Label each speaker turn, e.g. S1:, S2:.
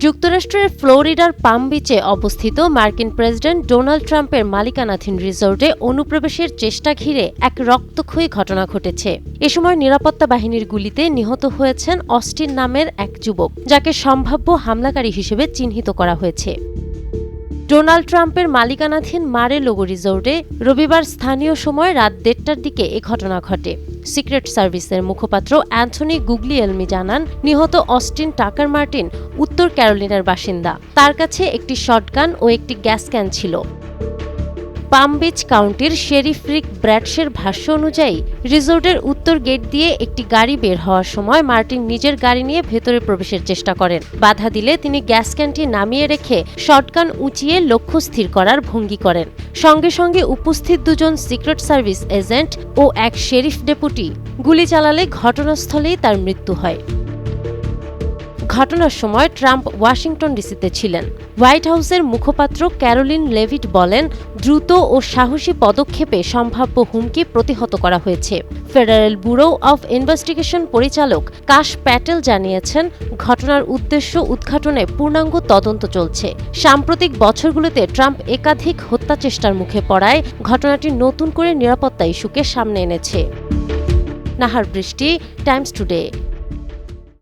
S1: যুক্তরাষ্ট্রের ফ্লোরিডার পাম বিচে অবস্থিত মার্কিন প্রেসিডেন্ট ডোনাল্ড ট্রাম্পের মালিকানাধীন রিসোর্টে অনুপ্রবেশের চেষ্টা ঘিরে এক রক্তক্ষয়ী ঘটনা ঘটেছে। এ সময় নিরাপত্তা বাহিনীর গুলিতে নিহত হয়েছেন অস্টিন নামের এক যুবক, যাকে সম্ভাব্য হামলাকারী হিসেবে চিহ্নিত করা হয়েছে। ডোনাল্ড ট্রাম্পের মালিকানাধীন মারে-লোগো রিসোর্টে রবিবার স্থানীয় সময় রাত 1:30টার দিকে এ ঘটনা ঘটে। সিক্রেট সার্ভিসের মুখপাত্র অ্যান্থনি গুগলিয়েলমি জানান, নিহত অস্টিন টাকার মার্টিন উত্তর ক্যারোলিনার বাসিন্দা। তার কাছে একটি শটগান ও একটি গ্যাস ক্যান ছিল। পাম বিচ কাউন্টির শেরিফ রিক ব্র্যাডশের ভাষ্য অনুযায়ী, রিসোর্টের উত্তর গেট দিয়ে একটি গাড়ি বের হওয়ার সময় মার্টিন নিজের গাড়ি নিয়ে ভেতরে প্রবেশের চেষ্টা করেন। বাধা দিলে তিনি গ্যাস ক্যানটি নামিয়ে রেখে শটগান উঁচিয়ে লক্ষ্য স্থির করার ভঙ্গি করেন। সঙ্গে সঙ্গে উপস্থিত দুজন সিক্রেট সার্ভিস এজেন্ট ও এক শেরিফ ডেপুটি গুলি চালালে ঘটনাস্থলেই তার মৃত্যু হয়। ঘটনার সময় ট্রাম্প ওয়াশিংটন ডিসিতে ছিলেন। হোয়াইট হাউসের মুখপাত্র ক্যারোলিন লেভিট বলেন, দ্রুত ও সাহসী পদক্ষেপে সম্ভাব্য হুমকি প্রতিহত করা হয়েছে। ফেডারেল ব্যুরো অব ইনভেস্টিগেশন পরিচালক কাশ প্যাটেল জানিয়েছেন, ঘটনার উদ্দেশ্য উদ্ঘাটনে পূর্ণাঙ্গ তদন্ত চলছে। সাম্প্রতিক বছরগুলোতে ট্রাম্প একাধিক হত্যাচেষ্টার মুখে পড়ায় ঘটনাটি নতুন করে নিরাপত্তা ইস্যুকে সামনে এনেছে। নাহার বৃষ্টি, টাইমস টুডে।